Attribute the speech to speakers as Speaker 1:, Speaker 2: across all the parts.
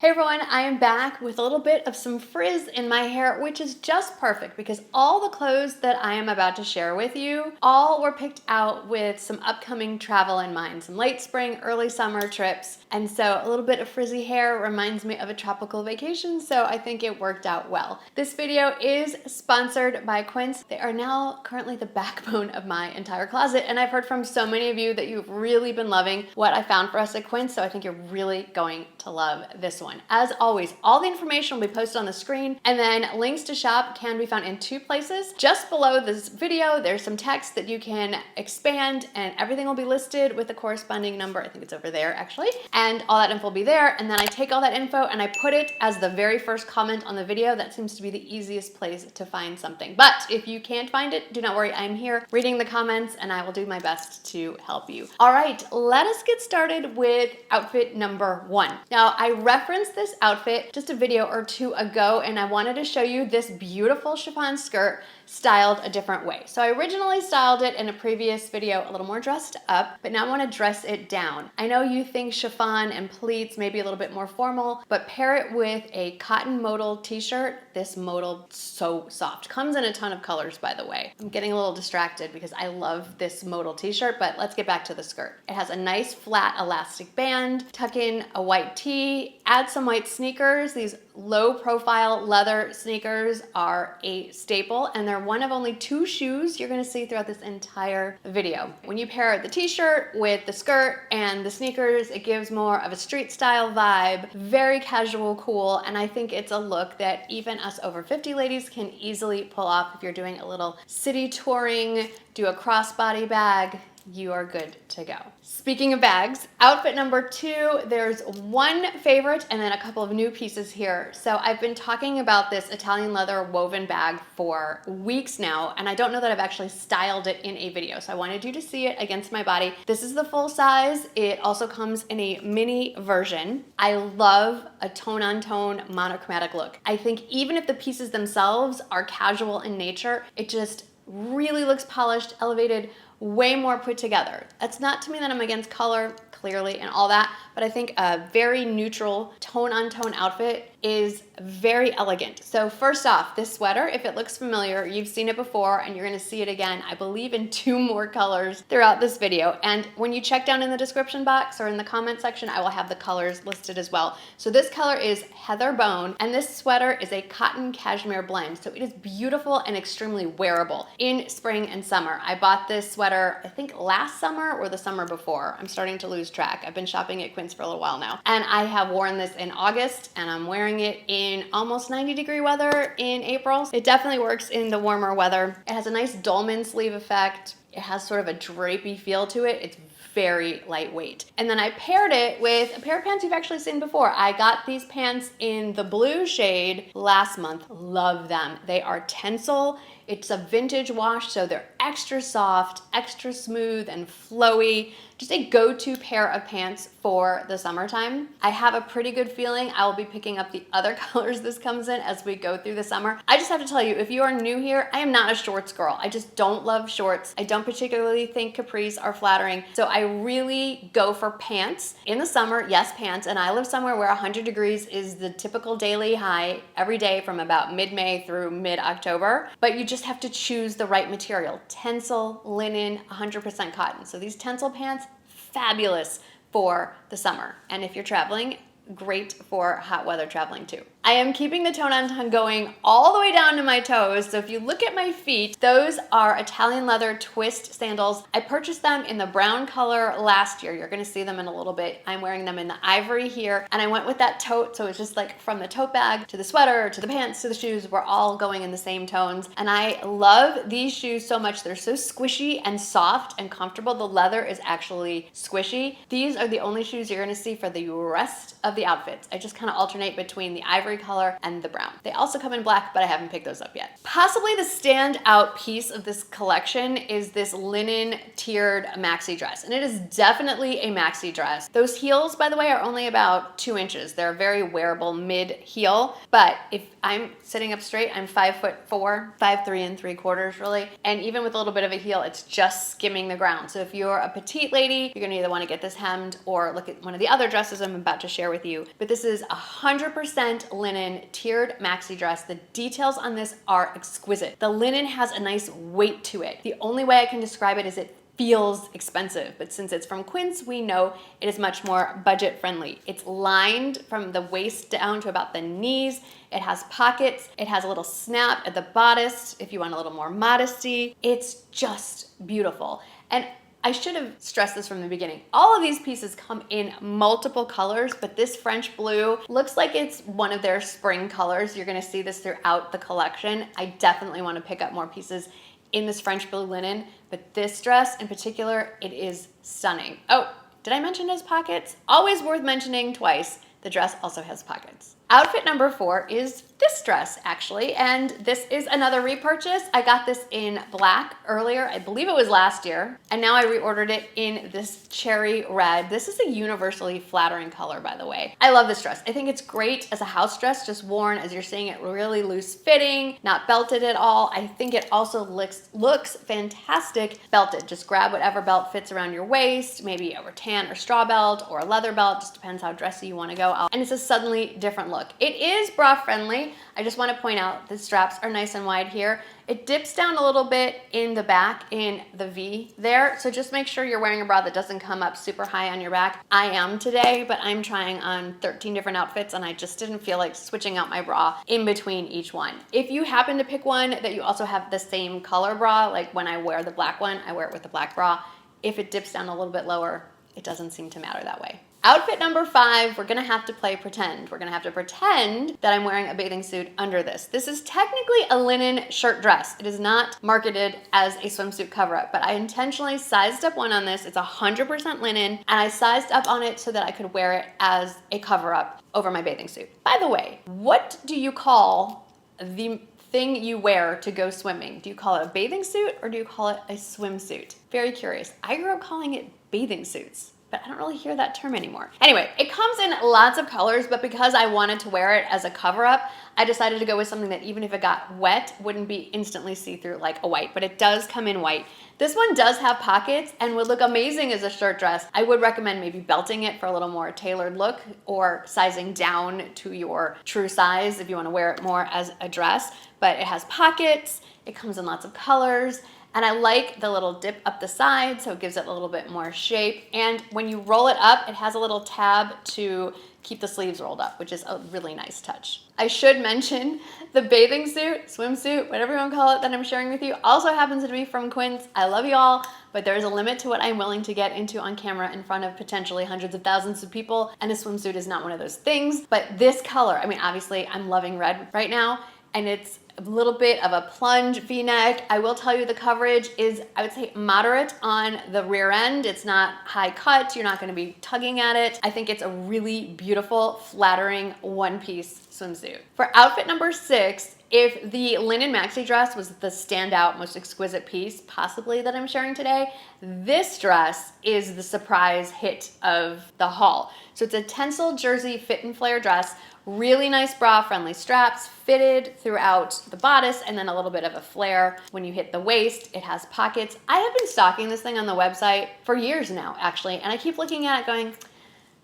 Speaker 1: Hey everyone, I am back with a little bit of some frizz in my hair, which is just perfect because all the clothes that I am about to share with you all were picked out with some upcoming travel in mind, some late spring, early summer trips. And so a little bit of frizzy hair reminds me of a tropical vacation, so I think it worked out well. This video is sponsored by Quince. They are now currently the backbone of my entire closet, and I've heard from so many of you that you've really been loving what I found for us at Quince, so I think you're really going to love this one. As always, all the information will be posted on the screen, and then links to shop can be found in two places. Just below this video, there's some text that you can expand, and everything will be listed with the corresponding number. I think it's over there actually, and all that info will be there. And then I take all that info and I put it as the very first comment on the video. That seems to be the easiest place to find something. But if you can't find it, do not worry, I'm here reading the comments and I will do my best to help you. All right, let us get started with outfit number one. Now, I referenced this outfit just a video or two ago, and I wanted to show you this beautiful chiffon skirt styled a different way. So I originally styled it in a previous video a little more dressed up, but now I want to dress it down. I know you think chiffon and pleats may be a little bit more formal, but pair it with a cotton modal t-shirt. This modal, so soft. Comes in a ton of colors, by the way. I'm getting a little distracted because I love this modal t-shirt, but let's get back to the skirt. It has a nice flat elastic band, tuck in a white tee, add some white sneakers. These low profile leather sneakers are a staple, and they're one of only two shoes you're gonna see throughout this entire video. When you pair the t-shirt with the skirt and the sneakers, it gives more of a street style vibe, very casual, cool, and I think it's a look that even us over 50 ladies can easily pull off if you're doing a little city touring, do a crossbody bag, you are good to go. Speaking of bags, outfit number two, there's one favorite and then a couple of new pieces here. So I've been talking about this Italian leather woven bag for weeks now, and I don't know that I've actually styled it in a video. So I wanted you to see it against my body. This is the full size. It also comes in a mini version. I love a tone-on-tone monochromatic look. I think even if the pieces themselves are casual in nature, it just really looks polished, elevated, way more put together. That's not to mean that I'm against color, clearly, and all that, but I think a very neutral tone-on-tone outfit is very elegant. So first off, this sweater, if it looks familiar, you've seen it before and you're gonna see it again, I believe in two more colors throughout this video. And when you check down in the description box or in the comment section, I will have the colors listed as well. So this color is Heather Bone, and this sweater is a cotton cashmere blend. So it is beautiful and extremely wearable in spring and summer. I bought this sweater, I think last summer or the summer before. I'm starting to lose track. I've been shopping at Quince for a little while now. And I have worn this in August, and I'm wearing it in almost 90-degree weather in April. It definitely works in the warmer weather. It has a nice dolman sleeve effect. It has sort of a drapey feel to it. It's very lightweight. And then I paired it with a pair of pants you've actually seen before. I got these pants in the blue shade last month. Love them. They are Tencel. It's a vintage wash, so they're extra soft, extra smooth and flowy. Just a go-to pair of pants for the summertime. I have a pretty good feeling I will be picking up the other colors this comes in as we go through the summer. I just have to tell you, if you are new here, I am not a shorts girl. I just don't love shorts. I don't particularly think capris are flattering. So I really go for pants in the summer. Yes, pants. And I live somewhere where 100 degrees is the typical daily high every day from about mid-May through mid-October. But you just have to choose the right material. Tencel, linen, 100% cotton. So these Tencel pants, fabulous for the summer. And if you're traveling, great for hot weather traveling too. I am keeping the tone-on-tone going all the way down to my toes. So if you look at my feet, those are Italian leather twist sandals. I purchased them in the brown color last year. You're gonna see them in a little bit. I'm wearing them in the ivory here. And I went with that tote. So it's just like from the tote bag to the sweater, to the pants, to the shoes, we're all going in the same tones. And I love these shoes so much. They're so squishy and soft and comfortable. The leather is actually squishy. These are the only shoes you're gonna see for the rest of the outfits. I just kind of alternate between the ivory ivory color, and the brown. They also come in black, but I haven't picked those up yet. Possibly the standout piece of this collection is this linen tiered maxi dress, and it is definitely a maxi dress. Those heels, by the way, are only about 2 inches. They're a very wearable mid heel, but if I'm sitting up straight, I'm 5'4", 5'3" 3/4" really, and even with a little bit of a heel, it's just skimming the ground. So if you're a petite lady, you're gonna either want to get this hemmed or look at one of the other dresses I'm about to share with you. But this is 100% linen tiered maxi dress. The details on this are exquisite. The linen has a nice weight to it. The only way I can describe it is it feels expensive, but since it's from Quince, we know it is much more budget friendly. It's lined from the waist down to about the knees. It has pockets. It has a little snap at the bodice if you want a little more modesty. It's just beautiful. And I should have stressed this from the beginning. All of these pieces come in multiple colors, but this French blue looks like it's one of their spring colors. You're gonna see this throughout the collection. I definitely wanna pick up more pieces in this French blue linen, but this dress in particular, it is stunning. Oh, did I mention it has pockets? Always worth mentioning twice. The dress also has pockets. Outfit number 4 is this dress actually, and this is another repurchase. I got this in black earlier, I believe it was last year, and now I reordered it in this cherry red. This is a universally flattering color, by the way. I love this dress. I think it's great as a house dress, just worn as you're seeing it, really loose fitting, not belted at all. I think it also looks fantastic belted. Just grab whatever belt fits around your waist, maybe a rattan or straw belt or a leather belt, just depends how dressy you want to go. And it's a suddenly different look. It is bra friendly. I just want to point out the straps are nice and wide here. It dips down a little bit in the back in the V there, so just make sure you're wearing a bra that doesn't come up super high on your back. I am today, but I'm trying on 13 different outfits and I just didn't feel like switching out my bra in between each one. If you happen to pick one that you also have the same color bra, like when I wear the black one, I wear it with the black bra. If it dips down a little bit lower, it doesn't seem to matter that way. Outfit number 5, we're gonna have to play pretend. We're gonna have to pretend that I'm wearing a bathing suit under this. This is technically a linen shirt dress. It is not marketed as a swimsuit cover-up, but I intentionally sized up one on this. It's 100% linen, and I sized up on it so that I could wear it as a cover-up over my bathing suit. By the way, what do you call the thing you wear to go swimming? Do you call it a bathing suit or do you call it a swimsuit? Very curious. I grew up calling it bathing suits, but I don't really hear that term anymore. Anyway, it comes in lots of colors, but because I wanted to wear it as a cover-up, I decided to go with something that even if it got wet, wouldn't be instantly see-through like a white, but it does come in white. This one does have pockets and would look amazing as a shirt dress. I would recommend maybe belting it for a little more tailored look or sizing down to your true size if you want to wear it more as a dress, but it has pockets, it comes in lots of colors, and I like the little dip up the side, so it gives it a little bit more shape. And when you roll it up, it has a little tab to keep the sleeves rolled up, which is a really nice touch. I should mention the bathing suit, swimsuit, whatever you want to call it that I'm sharing with you, also happens to be from Quince. I love you all, but there is a limit to what I'm willing to get into on camera in front of potentially hundreds of thousands of people, and a swimsuit is not one of those things. But this color, I mean, obviously I'm loving red right now, and it's a little bit of a plunge V-neck. I will tell you the coverage is, I would say, moderate on the rear end. It's not high cut. You're not going to be tugging at it. I think it's a really beautiful, flattering one-piece swimsuit. For outfit number 6, if the linen maxi dress was the standout, most exquisite piece, possibly that I'm sharing today, this dress is the surprise hit of the haul. So it's a Tencel jersey fit and flare dress. Really nice bra-friendly straps, fitted throughout the bodice, and then a little bit of a flare when you hit the waist. It has pockets. I have been stocking this thing on the website for years now, actually, and I keep looking at it going,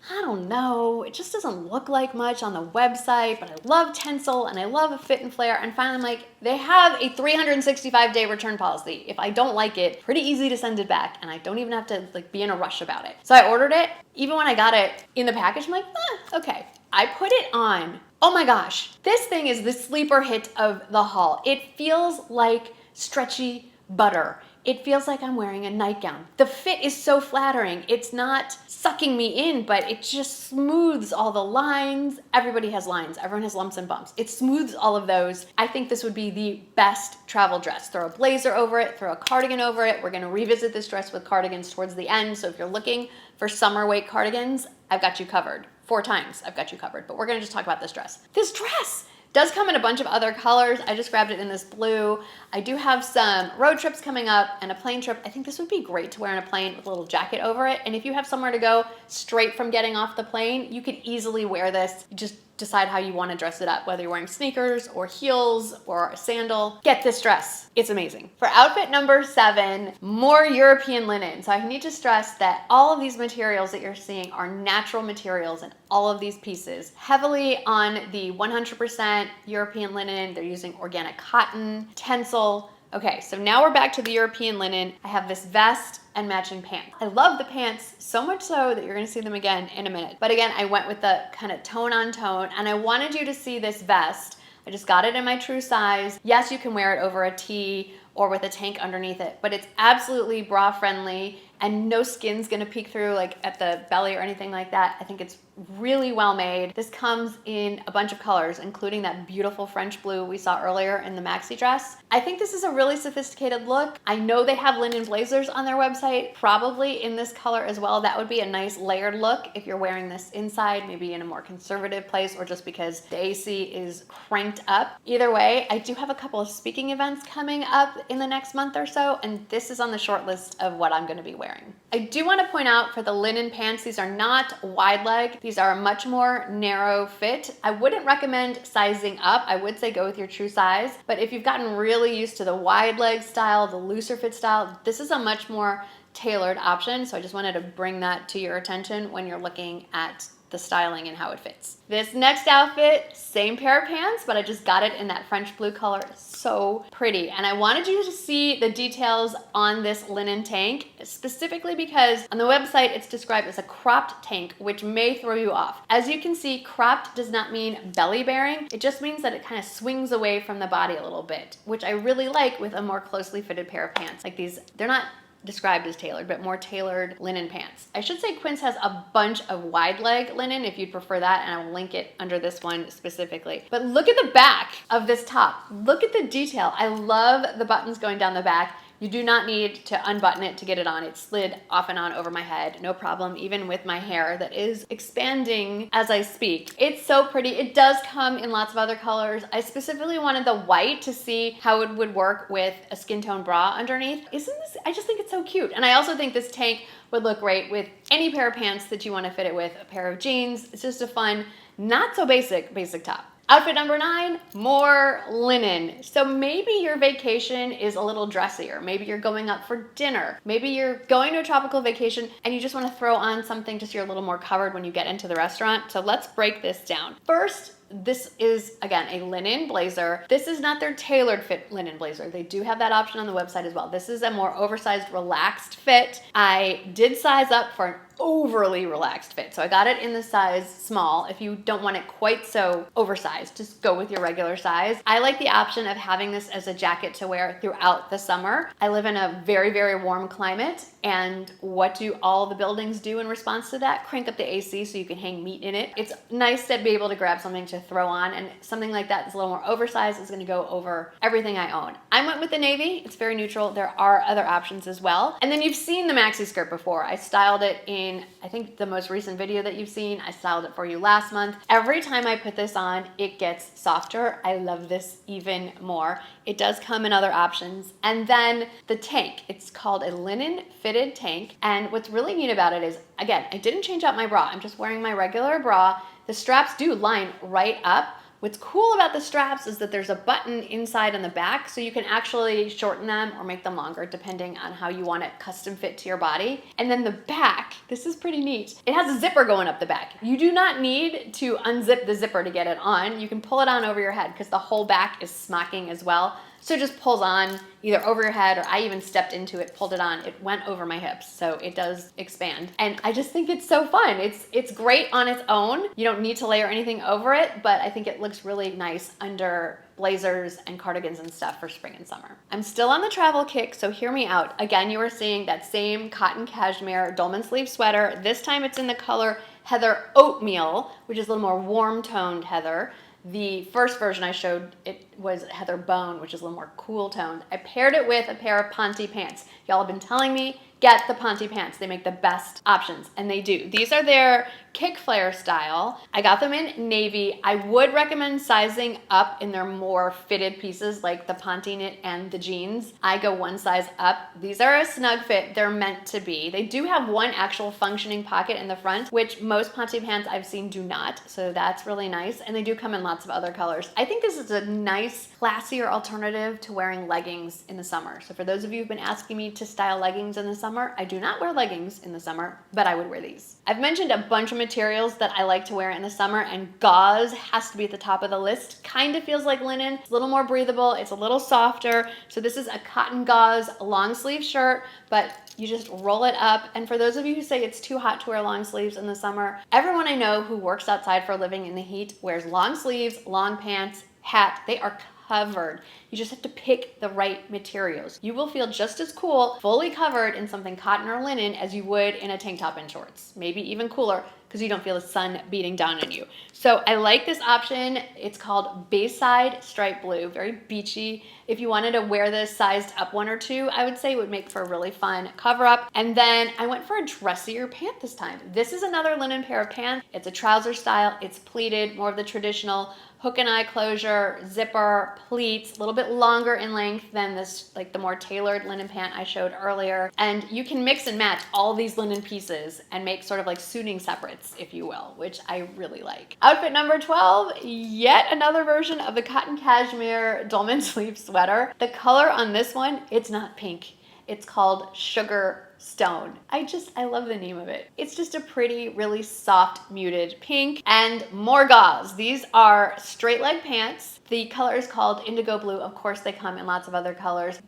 Speaker 1: I don't know, it just doesn't look like much on the website, but I love Tencel and I love a fit and flare, and finally I'm like, they have a 365-day return policy. If I don't like it, pretty easy to send it back, and I don't even have to be in a rush about it. So I ordered it. Even when I got it in the package, I'm like, okay. I put it on. Oh my gosh, this thing is the sleeper hit of the haul. It feels like stretchy butter. It feels like I'm wearing a nightgown. The fit is so flattering. It's not sucking me in, but it just smooths all the lines. Everybody has lines. Everyone has lumps and bumps. It smooths all of those. I think this would be the best travel dress. Throw a blazer over it, throw a cardigan over it. We're gonna revisit this dress with cardigans towards the end, so if you're looking for summer weight cardigans, I've got you covered. 4 times, I've got you covered. But we're gonna just talk about this dress. This dress does come in a bunch of other colors. I just grabbed it in this blue. I do have some road trips coming up and a plane trip. I think this would be great to wear on a plane with a little jacket over it. And if you have somewhere to go straight from getting off the plane, you could easily wear this. Just decide how you want to dress it up, whether you're wearing sneakers or heels or a sandal. Get this dress. It's amazing. For outfit number 7, more European linen. So I need to stress that all of these materials that you're seeing are natural materials in all of these pieces. Heavily on the 100% European linen. They're using organic cotton, Tencel. Okay, so now we're back to the European linen. I have this vest and matching pants. I love the pants so much so that you're gonna see them again in a minute. But again, I went with the kind of tone on tone, and I wanted you to see this vest. I just got it in my true size. Yes, you can wear it over a tee or with a tank underneath it, but it's absolutely bra friendly and no skin's gonna peek through like at the belly or anything like that. I think it's really well made. This comes in a bunch of colors, including that beautiful French blue we saw earlier in the maxi dress. I think this is a really sophisticated look. I know they have linen blazers on their website, probably in this color as well. That would be a nice layered look if you're wearing this inside, maybe in a more conservative place or just because the AC is cranked up. Either way, I do have a couple of speaking events coming up in the next month or so, and this is on the short list of what I'm gonna be wearing. I do want to point out for the linen pants, these are not wide leg. These are a much more narrow fit. I wouldn't recommend sizing up. I would say go with your true size, but if you've gotten really used to the wide leg style, the looser fit style, this is a much more tailored option. So I just wanted to bring that to your attention when you're looking at the styling and how it fits. This next outfit, same pair of pants, but I just got it in that French blue color. So pretty. And I wanted you to see the details on this linen tank, specifically because on the website it's described as a cropped tank, which may throw you off. As you can see, cropped does not mean belly bearing. It just means that it kind of swings away from the body a little bit, which I really like with a more closely fitted pair of pants. Like these, they're not described as tailored, but more tailored linen pants. I should say Quince has a bunch of wide leg linen if you'd prefer that, and I'll link it under this one specifically. But look at the back of this top. Look at the detail. I love the buttons going down the back. You do not need to unbutton it to get it on. It slid off and on over my head, no problem, even with my hair that is expanding as I speak. It's so pretty. It does come in lots of other colors. I specifically wanted the white to see how it would work with a skin tone bra underneath. Isn't this, I just think it's so cute. And I also think this tank would look great with any pair of pants that you want to fit it with, a pair of jeans. It's just a fun, not so basic top. Outfit number 9, more linen. So maybe your vacation is a little dressier. Maybe you're going up for dinner. Maybe you're going to a tropical vacation and you just want to throw on something just so you're a little more covered when you get into the restaurant. So let's break this down. First, this is, again, a linen blazer. This is not their tailored fit linen blazer. They do have that option on the website as well. This is a more oversized, relaxed fit. I did size up for an overly relaxed fit. So I got it in the size small. If you don't want it quite so oversized, just go with your regular size. I like the option of having this as a jacket to wear throughout the summer. I live in a very, very warm climate. And what do all the buildings do in response to that? Crank up the AC so you can hang meat in it. It's nice to be able to grab something to throw on, and something like that is a little more oversized. It's gonna go over everything I own. I went with the navy. It's very neutral. There are other options as well. And then you've seen the maxi skirt before. I styled it in, I think, the most recent video that you've seen. I styled it for you last month. Every time I put this on, it gets softer. I love this even more. It does come in other options. And then the tank, it's called a linen fitted tank. And what's really neat about it is, again, I didn't change out my bra. I'm just wearing my regular bra. The straps do line right up. What's cool about the straps is that there's a button inside and the back, so you can actually shorten them or make them longer depending on how you want it custom fit to your body. And then the back, this is pretty neat. It has a zipper going up the back. You do not need to unzip the zipper to get it on. You can pull it on over your head because the whole back is smocking as well. So it just pulls on either over your head, or I even stepped into it, pulled it on. It went over my hips, so it does expand. And I just think it's so fun. It's great on its own. You don't need to layer anything over it, but I think it looks really nice under blazers and cardigans and stuff for spring and summer. I'm still on the travel kick, so hear me out. Again, you are seeing that same cotton cashmere Dolman sleeve sweater. This time it's in the color Heather Oatmeal, which is a little more warm toned heather. The first version I showed, it was Heather Bone, which is a little more cool toned. I paired it with a pair of ponte pants. Y'all have been telling me, get the ponte pants. They make the best options, and they do. These are their kick flare style. I got them in navy. I would recommend sizing up in their more fitted pieces like the ponte knit and the jeans. I go one size up. These are a snug fit. They're meant to be. They do have one actual functioning pocket in the front, which most ponte pants I've seen do not, so that's really nice, and they do come in lots of other colors. I think this is a nice, classier alternative to wearing leggings in the summer. So for those of you who've been asking me to style leggings in the summer, I do not wear leggings in the summer, but I would wear these. I've mentioned a bunch of materials that I like to wear in the summer, and gauze has to be at the top of the list. Kind of feels like linen. It's a little more breathable. It's a little softer. So this is a cotton gauze long sleeve shirt, but you just roll it up. And for those of you who say it's too hot to wear long sleeves in the summer, everyone I know who works outside for a living in the heat wears long sleeves, long pants, hat. They are covered. You just have to pick the right materials. You will feel just as cool, fully covered in something cotton or linen as you would in a tank top and shorts. Maybe even cooler because you don't feel the sun beating down on you. So I like this option. It's called Bayside Stripe Blue, very beachy. If you wanted to wear this sized up one or two, I would say it would make for a really fun cover up. And then I went for a dressier pant this time. This is another linen pair of pants. It's a trouser style. It's pleated, more of the traditional hook and eye closure, zipper, pleats, a little bit longer in length than this, like the more tailored linen pant I showed earlier. And you can mix and match all these linen pieces and make sort of like suiting separates, if you will, which I really like. Outfit number 12, yet another version of the cotton cashmere Dolman sleeve sweater. The color on this one, it's not pink. It's called Sugar Stone. I love the name of it. It's just a pretty, really soft, muted pink. And more gauze. These are straight leg pants. The color is called Indigo Blue. Of course, they come in lots of other colors.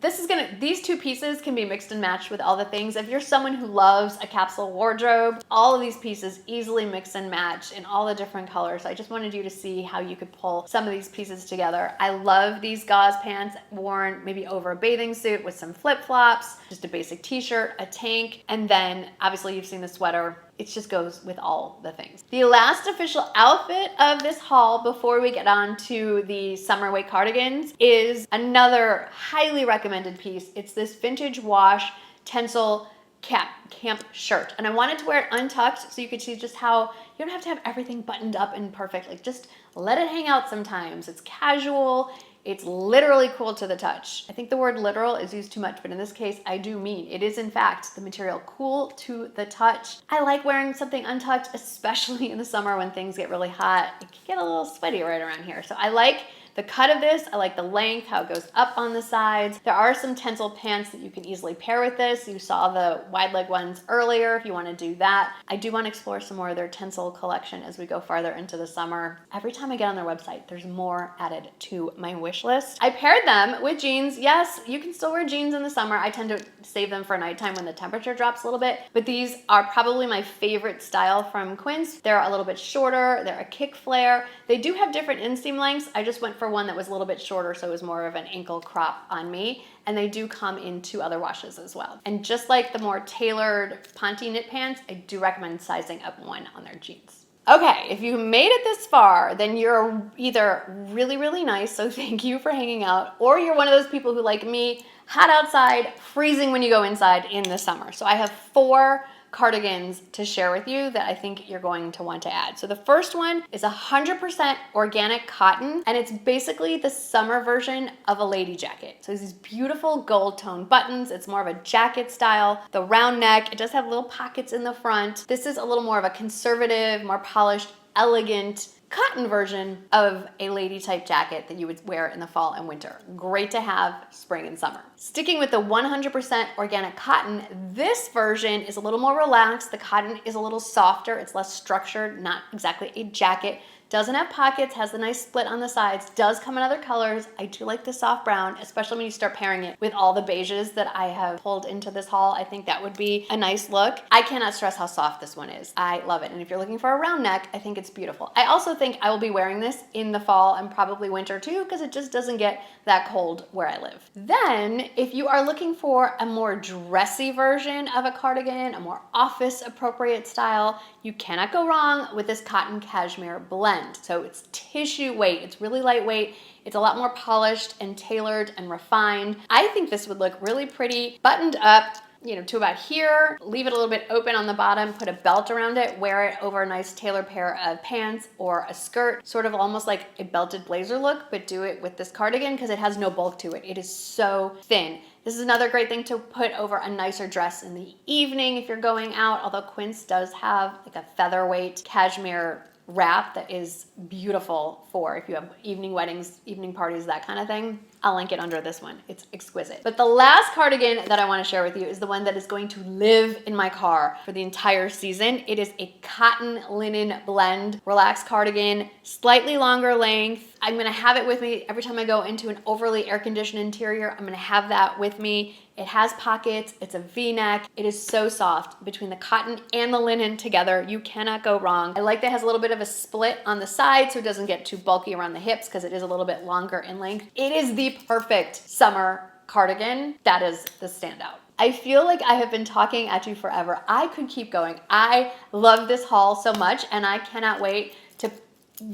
Speaker 1: These two pieces can be mixed and matched with all the things. If you're someone who loves a capsule wardrobe, all of these pieces easily mix and match in all the different colors. I just wanted you to see how you could pull some of these pieces together. I love these gauze pants worn maybe over a bathing suit with some flip-flops, just a basic t-shirt, a tank, and then obviously you've seen the sweater. It just goes with all the things. The last official outfit of this haul before we get on to the summer weight cardigans is another highly recommended piece. It's this vintage wash Tencel camp shirt. And I wanted to wear it untucked so you could see just how you don't have to have everything buttoned up and perfect. Like just let it hang out sometimes. It's casual. It's literally cool to the touch. I think the word literal is used too much, but in this case, I do mean it is in fact the material cool to the touch. I like wearing something untucked, especially in the summer when things get really hot. It can get a little sweaty right around here. So I like the cut of this. I like the length, how it goes up on the sides. There are some Tencel pants that you can easily pair with this. You saw the wide leg ones earlier if you want to do that. I do want to explore some more of their Tencel collection as we go farther into the summer. Every time I get on their website, there's more added to my wish list. I paired them with jeans. Yes, you can still wear jeans in the summer. I tend to save them for nighttime when the temperature drops a little bit, but these are probably my favorite style from Quince. They're a little bit shorter. They're a kick flare. They do have different inseam lengths. I just went for one that was a little bit shorter, so it was more of an ankle crop on me. And they do come in 2 other washes as well. And just like the more tailored ponte knit pants, I do recommend sizing up one on their jeans. Okay, if you made it this far, then you're either really, really nice, so thank you for hanging out, or you're one of those people who, like me, hot outside, freezing when you go inside in the summer. So I have 4 cardigans to share with you that I think you're going to want to add. So the first one is 100% organic cotton, and it's basically the summer version of a lady jacket. So these beautiful gold tone buttons. It's more of a jacket style. The round neck, it does have little pockets in the front. This is a little more of a conservative, more polished, elegant cotton version of a lady type jacket that you would wear in the fall and winter. Great to have spring and summer. Sticking with the 100% organic cotton, this version is a little more relaxed. The cotton is a little softer. It's less structured, not exactly a jacket. Doesn't have pockets, has a nice split on the sides, does come in other colors. I do like the soft brown, especially when you start pairing it with all the beiges that I have pulled into this haul. I think that would be a nice look. I cannot stress how soft this one is. I love it. And if you're looking for a round neck, I think it's beautiful. I also think I will be wearing this in the fall and probably winter too, because it just doesn't get that cold where I live. Then, if you are looking for a more dressy version of a cardigan, a more office appropriate style, you cannot go wrong with this cotton cashmere blend. So it's tissue weight, it's really lightweight, it's a lot more polished and tailored and refined. I think this would look really pretty, buttoned up, to about here, leave it a little bit open on the bottom, put a belt around it, wear it over a nice tailored pair of pants or a skirt, sort of almost like a belted blazer look, but do it with this cardigan because it has no bulk to it. It is so thin. This is another great thing to put over a nicer dress in the evening if you're going out, although Quince does have like a featherweight cashmere wrap that is beautiful for if you have evening weddings, evening parties, that kind of thing. I'll link it under this one. It's exquisite. But the last cardigan that I want to share with you is the one that is going to live in my car for the entire season. It is a cotton linen blend relaxed cardigan, slightly longer length. I'm going to have it with me every time I go into an overly air-conditioned interior. I'm going to have that with me. It has pockets, it's a V-neck. It is so soft between the cotton and the linen together. You cannot go wrong. I like that it has a little bit of a split on the side so it doesn't get too bulky around the hips because it is a little bit longer in length. It is the perfect summer cardigan. That is the standout. I feel like I have been talking at you forever. I could keep going. I love this haul so much and I cannot wait to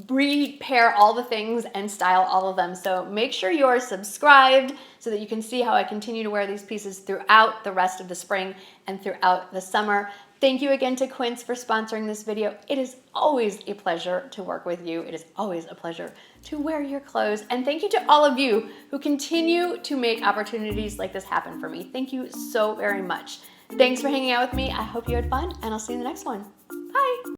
Speaker 1: repair all the things and style all of them. So make sure you are subscribed so that you can see how I continue to wear these pieces throughout the rest of the spring and throughout the summer. Thank you again to Quince for sponsoring this video. It is always a pleasure to work with you. It is always a pleasure to wear your clothes. And thank you to all of you who continue to make opportunities like this happen for me. Thank you so very much. Thanks for hanging out with me. I hope you had fun and I'll see you in the next one. Bye.